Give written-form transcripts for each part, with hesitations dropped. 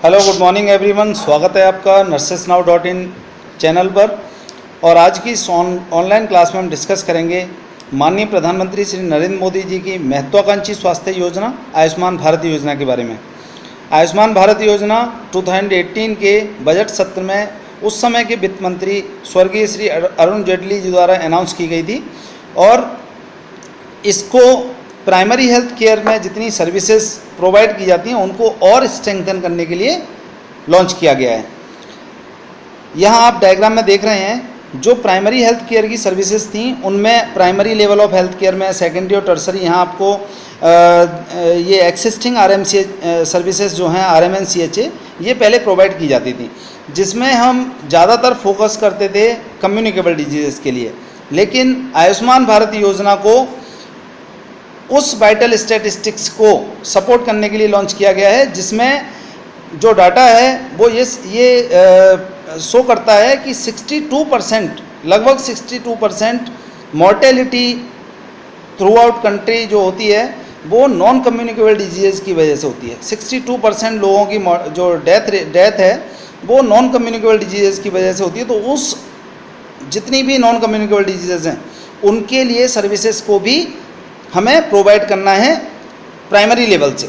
Hello, good morning everyone. स्वागत है आपका nursesnow.in चैनल पर। और आज की इस ऑनलाइन क्लास में हम डिस्कस करेंगे माननीय प्रधानमंत्री श्री नरेंद्र मोदी जी की महत्वाकांक्षी स्वास्थ्य योजना आयुष्मान भारत योजना के बारे में। आयुष्मान भारत योजना 2018 के बजट सत्र में उस समय के वित्त मंत्री स्वर्गीय श्री अरुण जेटली जी द्वारा अनाउंस की गई थी और इसको प्राइमरी हेल्थ केयर में जितनी सर्विसेज प्रोवाइड की जाती हैं उनको और स्ट्रेंथन करने के लिए लॉन्च किया गया है। यहाँ आप डायग्राम में देख रहे हैं जो प्राइमरी हेल्थ केयर की सर्विसेज थी उनमें primary level of health care में सेकेंडरी और टर्सरी यहाँ आपको ये एक्सिस्टिंग RMCH सर्विसेज जो हैं RMNCHA ये पहले प्रोवाइड की जाती थी, जिसमें हम ज़्यादातर फोकस करते थे कम्युनिकेबल डिजीज़ के लिए। लेकिन आयुष्मान भारत योजना को उस वाइटल स्टैटिस्टिक्स को सपोर्ट करने के लिए लॉन्च किया गया है, जिसमें जो डाटा है वो ये शो करता है कि 62% लगभग 62% मॉर्टेलिटी थ्रू आउट कंट्री जो होती है वो नॉन कम्युनिकेबल डिजीज़ की वजह से होती है। 62% लोगों की जो डेथ है वो नॉन कम्युनिकेबल डिजीज़ की वजह से होती है। तो उस जितनी भी नॉन कम्युनिकेबल डिजीज़ हैं उनके लिए सर्विसेज को भी हमें प्रोवाइड करना है प्राइमरी लेवल से।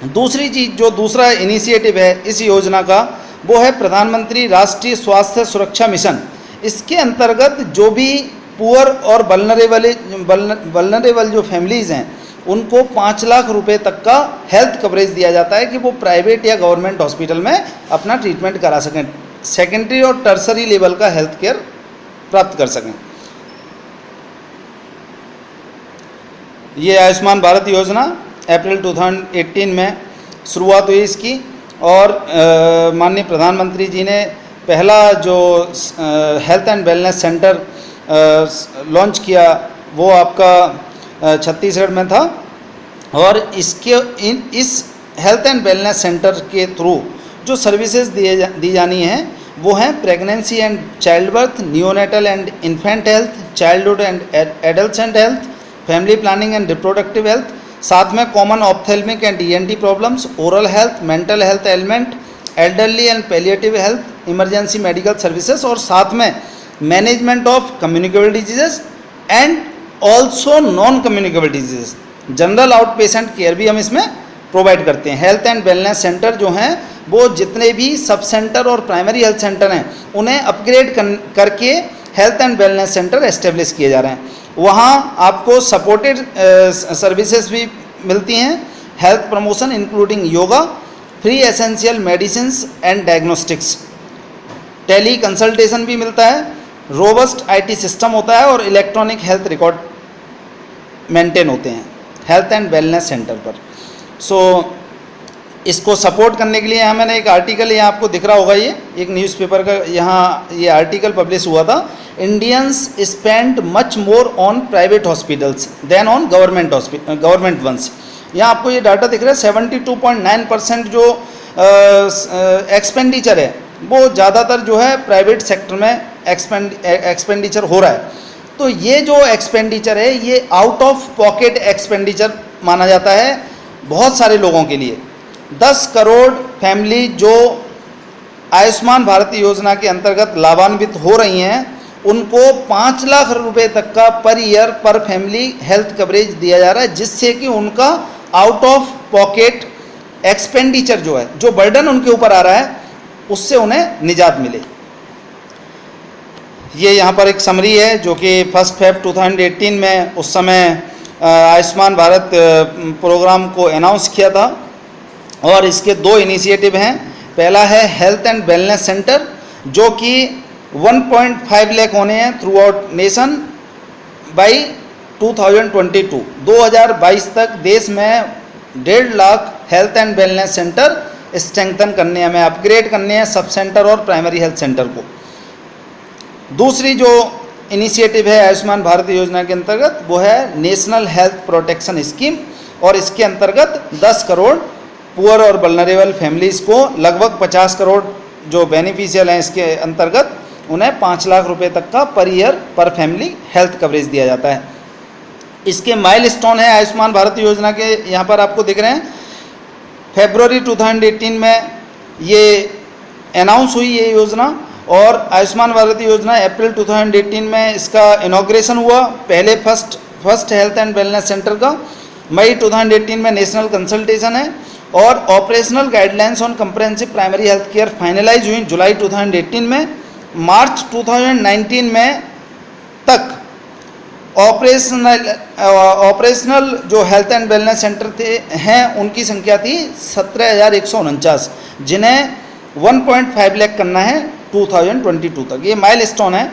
दूसरी चीज़ जो दूसरा इनिशिएटिव है इस योजना का वो है प्रधानमंत्री राष्ट्रीय स्वास्थ्य सुरक्षा मिशन। इसके अंतर्गत जो भी पुअर और वल्नरेबल जो फैमिलीज़ हैं उनको 5 लाख रुपए तक का हेल्थ कवरेज दिया जाता है कि वो प्राइवेट या गवर्नमेंट हॉस्पिटल में अपना ट्रीटमेंट करा सकें, सेकेंडरी और टर्सरी लेवल का हेल्थ केयर प्राप्त कर सकें। ये आयुष्मान भारत योजना अप्रैल 2018 में शुरुआत हुई इसकी और माननीय प्रधानमंत्री जी ने पहला जो health and wellness centre launch किया वो आपका छत्तीसगढ़ में था। और इस हेल्थ एंड वेलनेस सेंटर के थ्रू जो सर्विसेज दी जानी हैं वो हैं pregnancy and child birth, neonatal and infant health, childhood and adult health, family planning and reproductive health, साथ में common ophthalmic and ENT problems, oral health, mental health element, elderly and palliative health, emergency medical services और साथ में management of communicable diseases and also non communicable diseases. General out patient care भी हम इसमें provide करते हैं। Health and wellness centre जो हैं वो जितने भी सब सेंटर और प्राइमरी हेल्थ सेंटर हैं उन्हें अपग्रेड करके health and wellness centre establish किए जा रहे हैं। वहाँ आपको सपोर्टेड सर्विसेज भी मिलती हैं, health promotion including yoga, free essential medicines and diagnostics, teleconsultation भी मिलता है, रोबस्ट IT सिस्टम होता है और इलेक्ट्रॉनिक हेल्थ रिकॉर्ड मेंटेन होते हैं हेल्थ एंड वेलनेस सेंटर पर। इसको सपोर्ट करने के लिए यहाँ मैंने एक आर्टिकल यहाँ आपको दिख रहा होगा, ये एक न्यूज़पेपर का यहाँ ये आर्टिकल पब्लिश हुआ था। Indians spend much more on private hospitals than on government ones. यहाँ आपको ये डाटा दिख रहा है 72.9% जो एक्सपेंडिचर है वो ज़्यादातर जो है प्राइवेट सेक्टर में एक्सपेंडिचर हो रहा है। तो ये जो एक्सपेंडिचर है ये आउट ऑफ पॉकेट एक्सपेंडिचर माना जाता है बहुत सारे लोगों के लिए। 10 करोड़ फैमिली जो आयुष्मान भारत योजना के अंतर्गत लाभान्वित हो रही हैं उनको 5 लाख रुपए तक का पर ईयर पर फैमिली हेल्थ कवरेज दिया जा रहा है, जिससे कि उनका आउट ऑफ पॉकेट एक्सपेंडिचर जो है, जो बर्डन उनके ऊपर आ रहा है उससे उन्हें निजात मिले। ये यहाँ पर एक समरी है जो कि 1 February 2018 में उस समय आयुष्मान भारत प्रोग्राम को अनाउंस किया था और इसके 2 इनिशिएटिव हैं। पहला है हेल्थ एंड वेलनेस सेंटर जो कि 1.5 लाख होने हैं थ्रू आउट नेशन बाई 2022। 2022 तक देश में 1.5 lakh health and wellness centre strengthen करने हैं, हमें अपग्रेड करने हैं सब सेंटर और प्राइमरी हेल्थ सेंटर को। दूसरी जो इनिशिएटिव है आयुष्मान भारत योजना के अंतर्गत वो है नेशनल हेल्थ प्रोटेक्शन स्कीम और इसके अंतर्गत 10 करोड़ पुअर और वल्नरेबल फैमिलीज़ को लगभग 50 करोड़ जो बेनिफिशियल हैं इसके अंतर्गत उन्हें 5 लाख रुपए तक का पर ईयर पर फैमिली हेल्थ कवरेज दिया जाता है। इसके माइलस्टोन है आयुष्मान भारत योजना के यहाँ पर आपको दिख रहे हैं। फरवरी 2018 में ये अनाउंस हुई ये योजना। और आयुष्मान भारत योजना अप्रैल 2018 में इसका इनॉग्रेशन हुआ, पहले first health and wellness centre का। मई 2018 में नेशनल कंसल्टेशन है और operational guidelines on comprehensive primary health care finalise हुई जुलाई 2018 में। मार्च 2019 में तक ऑपरेशनल जो हेल्थ एंड वेलनेस सेंटर हैं उनकी संख्या थी 17,149, जिन्हें 1.5 लाख करना है 2022 तक। ये माइलस्टोन है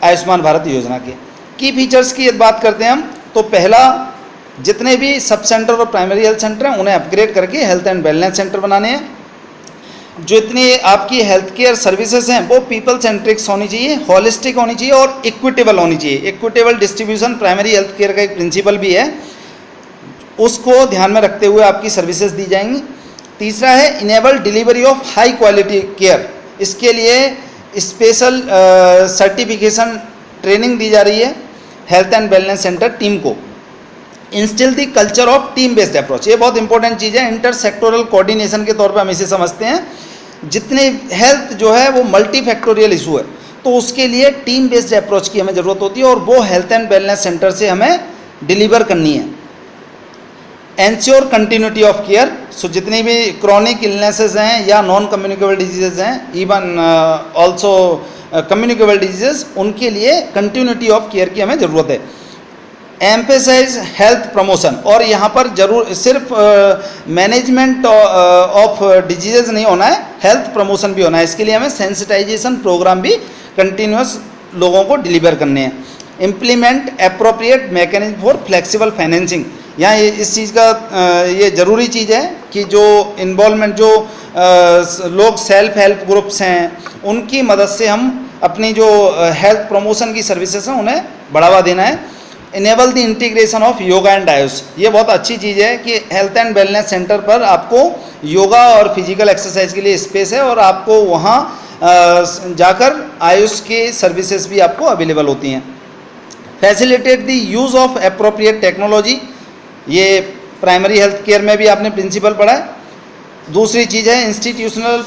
आयुष्मान भारत योजना के। की फीचर्स की बात करते हैं हम, तो पहला, जितने भी सब सेंटर और प्राइमरी हेल्थ सेंटर हैं उन्हें अपग्रेड करके हेल्थ एंड वेलनेस सेंटर बनाने हैं। जो इतनी आपकी हेल्थ केयर सर्विसेज हैं वो पीपल सेंट्रिक्स होनी चाहिए, होलिस्टिक होनी चाहिए और इक्विटेबल होनी चाहिए। Equitable distribution primary health care का एक प्रिंसिपल भी है, उसको ध्यान में रखते हुए आपकी सर्विसेज दी जाएंगी। तीसरा है enable delivery of high quality care. इसके लिए स्पेशल सर्टिफिकेशन ट्रेनिंग दी जा रही है health and wellness centre team को। Instil the culture of team based approach, ये बहुत इंपॉर्टेंट चीज़ है। इंटर सेक्टोरल कोऑर्डिनेशन के तौर पे हम इसे समझते हैं। जितने हेल्थ जो है वो मल्टी फैक्टोरियल इशू है, तो उसके लिए टीम बेस्ड अप्रोच की हमें ज़रूरत होती है और वो हेल्थ एंड वेलनेस सेंटर से हमें डिलीवर करनी है। एंश्योर कंटिन्यूटी ऑफ केयर, सो जितनी भी क्रॉनिक इलनेसेस हैं या नॉन कम्युनिकेबल डिजीजेज हैं, इवन ऑल्सो कम्युनिकेबल डिजीजेज, उनके लिए कंटिन्यूटी ऑफ केयर की हमें ज़रूरत है। एम्फेसाइज हेल्थ प्रमोशन, और यहाँ पर जरूर सिर्फ मैनेजमेंट ऑफ डिजीजेज नहीं होना है, हेल्थ प्रमोशन भी होना है। इसके लिए हमें सेंसिटाइजेशन प्रोग्राम भी कंटिन्यूस लोगों को डिलीवर करने हैं। Implement appropriate mechanism for flexible financing, यहाँ इस चीज़ का ये ज़रूरी चीज़ है कि जो इन्वॉल्वमेंट, जो लोग सेल्फ हेल्प ग्रुप्स हैं, उनकी मदद से हम अपनी जो हेल्थ प्रमोशन की सर्विसेज हैं उन्हें बढ़ावा देना है। Enable the integration of yoga and Ayush, ये बहुत अच्छी चीज़ है कि हेल्थ एंड वेलनेस सेंटर पर आपको योगा और फिजिकल एक्सरसाइज के लिए स्पेस है और आपको वहाँ जाकर आयुष के सर्विसेज भी आपको अवेलेबल होती हैं। Facilitate the use of appropriate technology, ये प्राइमरी हेल्थ केयर में भी आपने प्रिंसिपल पढ़ा है। दूसरी चीज़ है इंस्टीट्यूशनल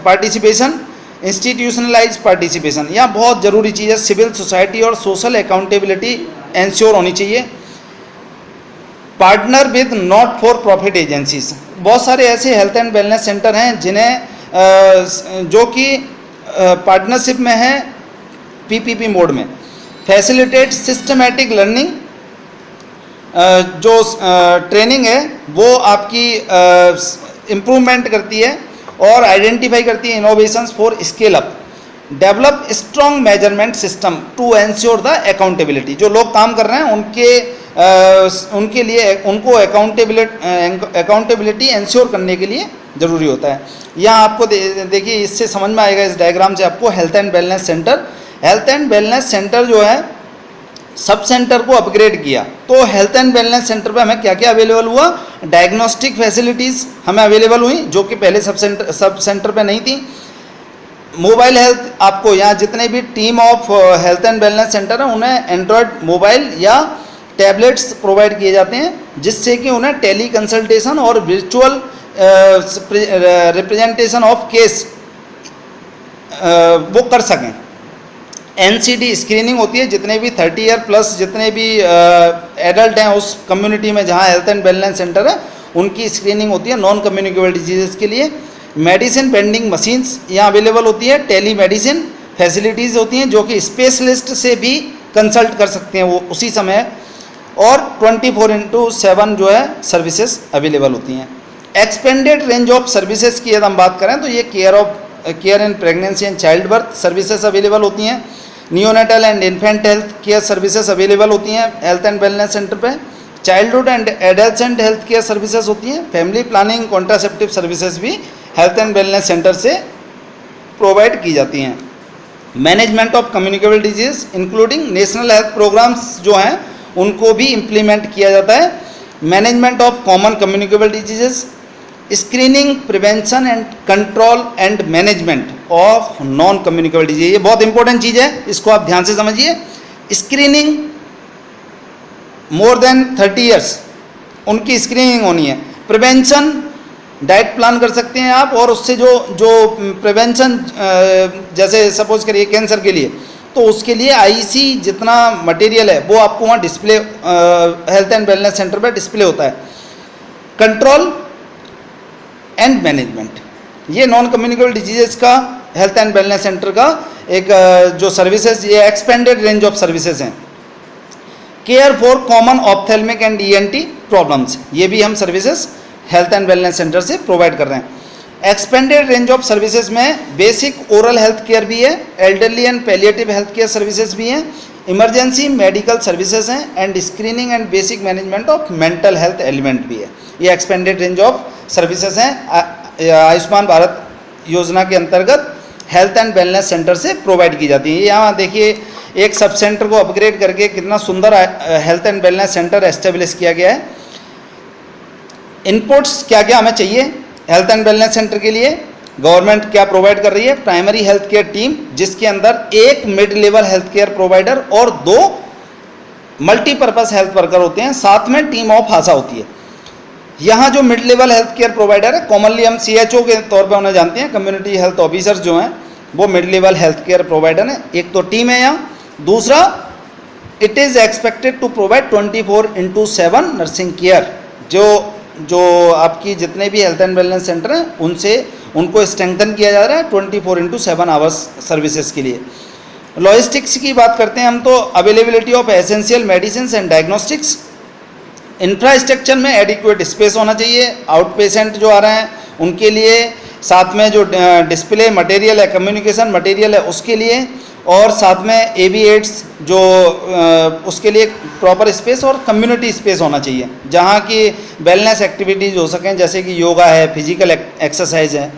पार्टिसिपेशन, इंस्टीट्यूशनलाइज पार्टिसिपेशन, यह बहुत ज़रूरी चीज़ है। सिविल सोसाइटी और सोशल अकाउंटेबिलिटी एंश्योर होनी चाहिए। Partner with not for profit agencies, बहुत सारे ऐसे हेल्थ एंड वेलनेस सेंटर हैं जिन्हें जो कि पार्टनरशिप में है पीपीपी मोड में। फैसिलिटेट सिस्टमैटिक लर्निंग, जो ट्रेनिंग है वो आपकी इम्प्रूवमेंट करती है और आइडेंटिफाई करती है innovations for scale up. Develop strong measurement system to ensure the accountability, जो लोग काम कर रहे हैं उनके लिए उनको अकाउंटेबिलिटी एंश्योर करने के लिए ज़रूरी होता है। यहाँ आपको देखिए इससे समझ में आएगा, इस डायग्राम से आपको हेल्थ एंड वेलनेस सेंटर जो है सब सेंटर को अपग्रेड किया, तो हेल्थ एंड वेलनेस सेंटर पे हमें क्या क्या अवेलेबल हुआ। डायग्नोस्टिक फैसिलिटीज़ हमें अवेलेबल हुई जो कि पहले सब सेंटर पे नहीं थी। मोबाइल हेल्थ, आपको यहाँ जितने भी team of health and wellness centre हैं उन्हें एंड्रॉयड मोबाइल या टैबलेट्स प्रोवाइड किए जाते हैं, जिससे कि उन्हें टेली कंसल्टेशन और वर्चुअल रिप्रेजेंटेशन ऑफ केस वो कर सकें। एनसीडी स्क्रीनिंग होती है, जितने भी 30 ईयर प्लस जितने भी एडल्ट हैं उस कम्युनिटी में जहाँ हेल्थ एंड वेलनेस सेंटर है उनकी स्क्रीनिंग होती है नॉन कम्युनिकेबल डिजीज़ के लिए। मेडिसिन वेंडिंग मशीन्स यहाँ अवेलेबल होती है। टेली मेडिसिन फैसिलिटीज़ होती हैं जो कि स्पेशलिस्ट से भी कंसल्ट कर सकते हैं वो उसी समय, और 24/7 जो है सर्विसेज अवेलेबल होती हैं। एक्सपेंडेड रेंज ऑफ सर्विसेज की यदि हम बात करें तो ये care in pregnancy and childbirth services available होती हैं। Neonatal and infant health care services available होती हैं हेल्थ एंड वेलनेस सेंटर पे। Childhood and adult health care services होती हैं। फैमिली प्लानिंग कॉन्ट्रासेप्टिव सर्विसेज भी हेल्थ एंड वेलनेस सेंटर से provide की जाती हैं। Management of communicable disease including national health programmes जो हैं उनको भी इम्प्लीमेंट किया जाता है। Management of common communicable diseases, screening, prevention and control and management of non communicable disease, ये बहुत इंपॉर्टेंट चीज़ है, इसको आप ध्यान से समझिए। स्क्रीनिंग मोर देन 30 ईयर्स उनकी स्क्रीनिंग होनी है। प्रिवेंशन डाइट प्लान कर सकते हैं आप, और उससे जो जो प्रिवेंशन, जैसे सपोज करिए कैंसर के लिए, तो उसके लिए आईसी जितना मटेरियल है वो आपको वहाँ display, health and wellness centre पर डिस्प्ले होता है। कंट्रोल एंड मैनेजमेंट, ये नॉन कम्युनिकेबल डिजीजेस का हेल्थ एंड वेलनेस सेंटर का एक जो सर्विसेज, ये एक्सपेंडेड रेंज ऑफ सर्विसेज हैं। Care for common ophthalmic and ENT problems, ये भी हम services health and wellness centre से प्रोवाइड कर रहे हैं। एक्सपेंडेड रेंज ऑफ सर्विसेज में बेसिक ओरल हेल्थ केयर भी है, elderly and palliative health care services भी हैं, इमरजेंसी मेडिकल सर्विसेज हैं, and screening and basic management of mental health element भी है। ये एक्सपेंडेड रेंज ऑफ सर्विसेज हैं, आयुष्मान भारत योजना के अंतर्गत हेल्थ एंड वेलनेस सेंटर से प्रोवाइड की जाती है। यहाँ देखिए एक सब सेंटर को अपग्रेड करके कितना सुंदर health and wellness centre establish किया गया है। इनपुट्स क्या क्या हमें चाहिए हेल्थ एंड वेलनेस सेंटर के लिए, गवर्नमेंट क्या प्रोवाइड कर रही है, प्राइमरी हेल्थ केयर टीम जिसके अंदर एक mid level health care provider और 2 मल्टीपर्पज़ हेल्थ वर्कर होते हैं, साथ में टीम ऑफ आशा होती है। यहाँ जो mid level health care provider है, कॉमनली हम CHO के तौर पे उन्हें जानते हैं, कम्युनिटी हेल्थ ऑफिसर्स जो हैं वो mid level health care provider हैं। एक तो टीम है यहाँ, दूसरा it is expected to provide 24/7 nursing care. जो आपकी जितने भी हेल्थ एंड वेलनेस सेंटर हैं उनसे उनको स्ट्रेंथन किया जा रहा है 24/7 आवर्स सर्विसेज के लिए। लॉजिस्टिक्स की बात करते हैं हम, तो availability of essential medicine and diagnostics, infrastructure में एडिक्वेट स्पेस होना चाहिए, आउट पेशेंट जो आ रहे हैं उनके लिए, साथ में जो डिस्प्ले मटेरियल है, कम्युनिकेशन मटेरियल है उसके लिए, और साथ में AV8 जो उसके लिए प्रॉपर स्पेस और कम्युनिटी स्पेस होना चाहिए जहाँ की वेलनेस एक्टिविटीज़ हो सकें, जैसे कि योगा है, फिजिकल एक्सरसाइज है।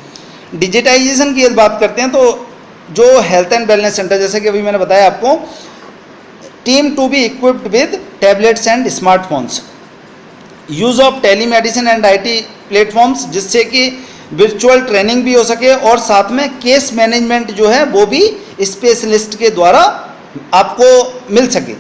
डिजिटाइजेशन की बात करते हैं तो जो हेल्थ एंड वेलनेस सेंटर, जैसे कि अभी मैंने बताया आपको, team to be equipped with tablets and smartphones, use of telemedicine and IT platforms जिससे कि वर्चुअल ट्रेनिंग भी हो सके, और साथ में केस मैनेजमेंट जो है वो भी स्पेशलिस्ट के द्वारा आपको मिल सके।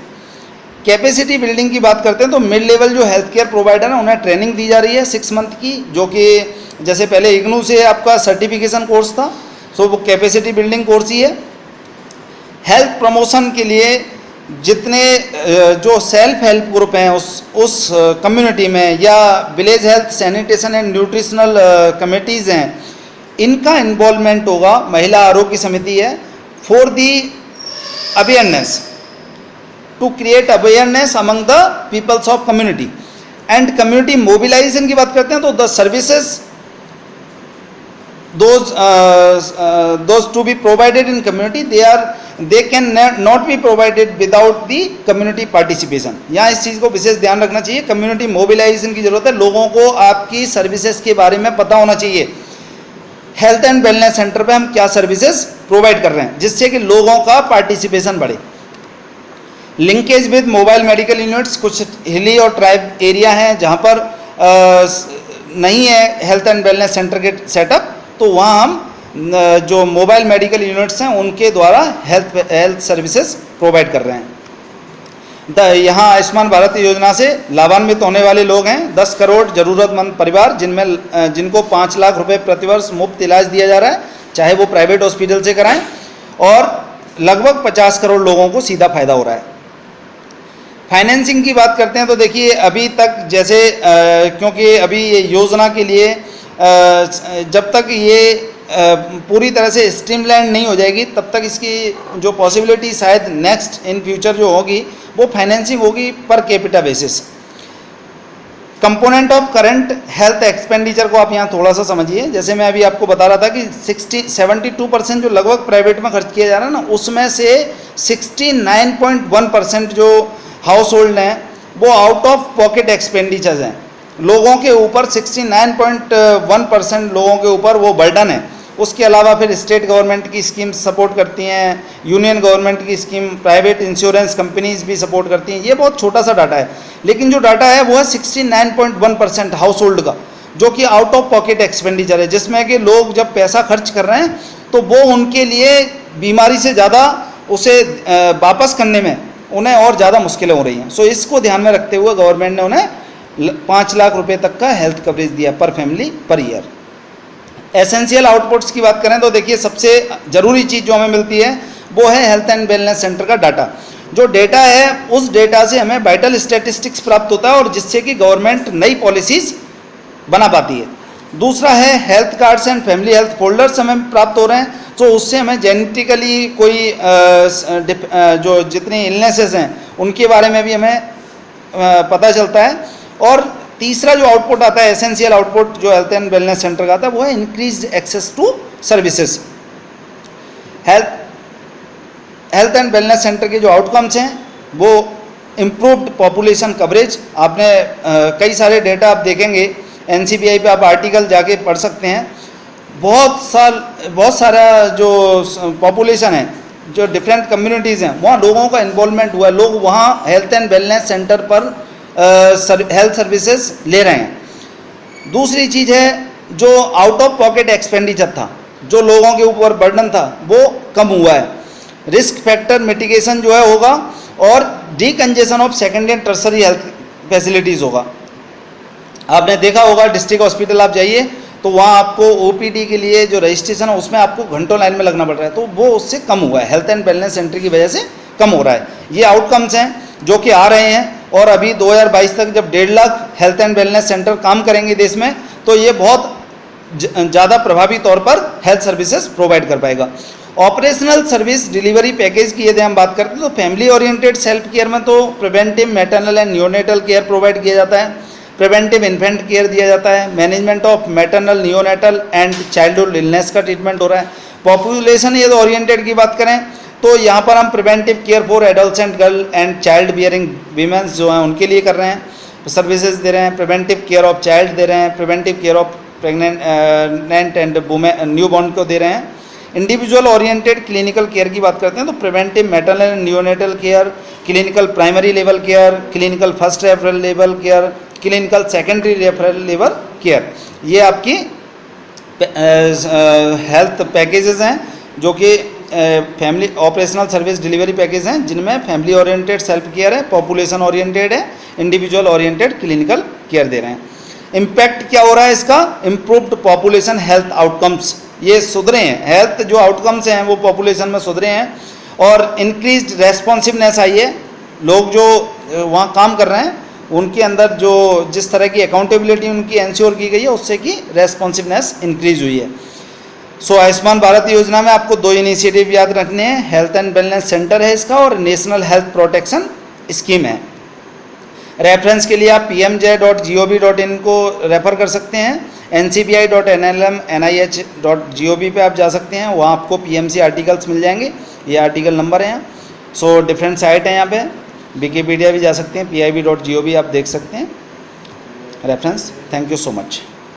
कैपेसिटी बिल्डिंग की बात करते हैं तो मिड लेवल जो हेल्थ केयर प्रोवाइडर है उन्हें ट्रेनिंग दी जा रही है 6 मंथ की, जो कि जैसे पहले IGNOU से आपका सर्टिफिकेशन कोर्स था, सो वो कैपेसिटी बिल्डिंग कोर्स ही है। हेल्थ प्रमोशन के लिए जितने जो सेल्फ हेल्प ग्रुप हैं उस कम्युनिटी में, या village health sanitation and nutritional committees हैं, इनका इन्वॉल्वमेंट होगा। महिला आरोग्य समिति है for the awareness, to create awareness among the peoples of community and community mobilisation की बात करते हैं तो the services those to be provided in community, they can not be provided without the community participation। यहाँ इस चीज़ को विशेष ध्यान रखना चाहिए, कम्युनिटी मोबिलाइजेशन की ज़रूरत है, लोगों को आपकी सर्विसेज के बारे में पता होना चाहिए, हेल्थ एंड वेलनेस सेंटर पे हम क्या सर्विसेज प्रोवाइड कर रहे हैं, जिससे कि लोगों का पार्टिसिपेशन बढ़े। Linkage with mobile medical units, कुछ हिली और ट्राइब एरिया हैं जहाँ पर नहीं है हेल्थ एंड वेलनेस सेंटर के सेटअप, तो वहाँ हम जो मोबाइल मेडिकल यूनिट्स हैं उनके द्वारा हेल्थ सर्विसेज प्रोवाइड कर रहे हैं। यहाँ आयुष्मान भारत योजना से लाभान्वित होने वाले लोग हैं 10 करोड़ ज़रूरतमंद परिवार, जिनको 5 लाख रुपए प्रतिवर्ष मुफ्त इलाज दिया जा रहा है, चाहे वो प्राइवेट हॉस्पिटल से कराएं, और लगभग 50 करोड़ लोगों को सीधा फायदा हो रहा है। फाइनेंसिंग की बात करते हैं तो देखिए अभी तक जैसे क्योंकि अभी ये योजना के लिए जब तक ये पूरी तरह से स्ट्रीमलाइन नहीं हो जाएगी तब तक इसकी जो पॉसिबिलिटी शायद नेक्स्ट इन फ्यूचर जो होगी वो फाइनेंसिंग होगी per capita basis. Component of current health expenditure को आप यहाँ थोड़ा सा समझिए। जैसे मैं अभी आपको बता रहा था कि 72% जो लगभग प्राइवेट में खर्च किया जा रहा है ना, उसमें से 69.1% जो हाउस होल्ड हैं वो आउट ऑफ पॉकेट एक्सपेंडिचर्स हैं। लोगों के ऊपर 69.1% लोगों के ऊपर वो बर्डन है। उसके अलावा फिर स्टेट गवर्नमेंट की स्कीम सपोर्ट करती हैं, यूनियन गवर्नमेंट की स्कीम, प्राइवेट इंश्योरेंस कंपनीज भी सपोर्ट करती हैं। ये बहुत छोटा सा डाटा है, लेकिन जो डाटा है वो है 69.1% हाउस होल्ड का, जो कि आउट ऑफ पॉकेट एक्सपेंडिचर है, जिसमें कि लोग जब पैसा खर्च कर रहे हैं तो वो उनके लिए बीमारी से ज़्यादा उसे वापस करने में उन्हें और ज़्यादा मुश्किलें हो रही हैं। सो इसको ध्यान में रखते हुए गवर्नमेंट ने उन्हें 5 लाख रुपए तक का हेल्थ कवरेज दिया पर family per year. Essential outputs की बात करें तो देखिए सबसे ज़रूरी चीज़ जो हमें मिलती है वो है हेल्थ एंड वेलनेस सेंटर का डाटा। जो डेटा है उस डेटा से हमें वाइटल स्टैटिस्टिक्स प्राप्त होता है और जिससे कि गवर्नमेंट नई पॉलिसीज़ बना पाती है। दूसरा है health cards and family health folders हमें प्राप्त हो रहे हैं, तो उससे हमें जेनेटिकली कोई जो जितनी इलनेसेस हैं उनके बारे में भी हमें पता चलता है। और तीसरा जो आउटपुट आता है एसेंशियल आउटपुट जो हेल्थ एंड वेलनेस सेंटर का आता है वो है increased access to services. Health and wellness centre के जो आउटकम्स हैं वो इम्प्रूव्ड पॉपुलेशन कवरेज। आपने कई सारे डेटा आप देखेंगे NCBI पे आप आर्टिकल जाके पढ़ सकते हैं। बहुत सारा जो पॉपुलेशन है जो डिफरेंट कम्युनिटीज़ हैं वहाँ लोगों का इन्वॉल्वमेंट हुआ है, लोग वहाँ हेल्थ एंड वेलनेस सेंटर पर हेल्थ सर्विसेज ले रहे हैं। दूसरी चीज़ है जो आउट ऑफ पॉकेट एक्सपेंडिचर था, जो लोगों के ऊपर बर्डन था वो कम हुआ है। रिस्क फैक्टर मिटिगेशन जो है होगा और decongestion of secondary and tertiary health facilities होगा। आपने देखा होगा डिस्ट्रिक्ट हॉस्पिटल आप जाइए तो वहाँ आपको OPD के लिए जो रजिस्ट्रेशन है उसमें आपको घंटों लाइन में लगना पड़ रहा है, तो वो उससे कम हुआ है, हेल्थ एंड वेलनेस सेंटर की वजह से कम हो रहा है। ये आउटकम्स हैं जो कि आ रहे हैं और अभी 2022 तक जब 1.5 lakh health and wellness centre काम करेंगे देश में तो ये बहुत ज़्यादा प्रभावी तौर पर हेल्थ सर्विसेज प्रोवाइड कर पाएगा। ऑपरेशनल सर्विस डिलीवरी पैकेज की यदि हम बात करते हैं तो फैमिली ओरिएंटेड सेल्फ केयर में तो preventive maternal and neonatal care provide किया जाता है, प्रिवेंटिव इन्फेंट केयर दिया जाता है, management of maternal neonatal and childhood illness का ट्रीटमेंट हो रहा है। पॉपुलेशन यदि ओरिएंटेड की बात करें तो यहाँ पर हम preventive care for adolescent girl and child bearing women's जो हैं उनके लिए कर रहे हैं, सर्विसेज दे रहे हैं। प्रिवेंटिव केयर ऑफ चाइल्ड दे रहे हैं, preventive care of pregnant and new born को दे रहे हैं। इंडिविजुअल ओरिएंटेड क्लिनिकल केयर की बात करते हैं तो preventive maternal and neonatal care, clinical primary level care, clinical first referral level care, clinical secondary referral level care, ये आपकी हेल्थ पैकेजेस हैं जो कि family operational service delivery package हैं जिनमें फैमिली ओरिएंटेड सेल्फ केयर है, पॉपुलेशन ओरिएंटेड है, individual oriented clinical care दे रहे हैं। इम्पैक्ट क्या हो रहा है इसका? इम्प्रूव्ड पॉपुलेशन हेल्थ आउटकम्स, ये सुधरे हैं, हेल्थ जो आउटकम्स हैं वो पॉपुलेशन में सुधरे हैं और इंक्रीज्ड रेस्पॉन्सिवनेस आई है। लोग जो वहाँ काम कर रहे हैं उनके अंदर जो जिस तरह की अकाउंटेबिलिटी उनकी इंश्योर की गई है उससे कि रेस्पॉन्सिवनेस इंक्रीज हुई है। सो आयुष्मान भारत योजना में आपको 2 इनिशिएटिव याद रखने हैं, हेल्थ एंड वेलनेस सेंटर है इसका और नेशनल हेल्थ प्रोटेक्शन स्कीम है। रेफरेंस के लिए आप pmj.gov.in को रेफ़र कर सकते हैं, ncbi.nlm.nih.gov पे आप जा सकते हैं, वहाँ आपको PMC आर्टिकल्स मिल जाएंगे, ये आर्टिकल नंबर हैं। सो डिफरेंट साइट हैं यहाँ पे, विकीपीडिया भी जा सकते हैं, pib.gov आप देख सकते हैं reference. Thank you so much.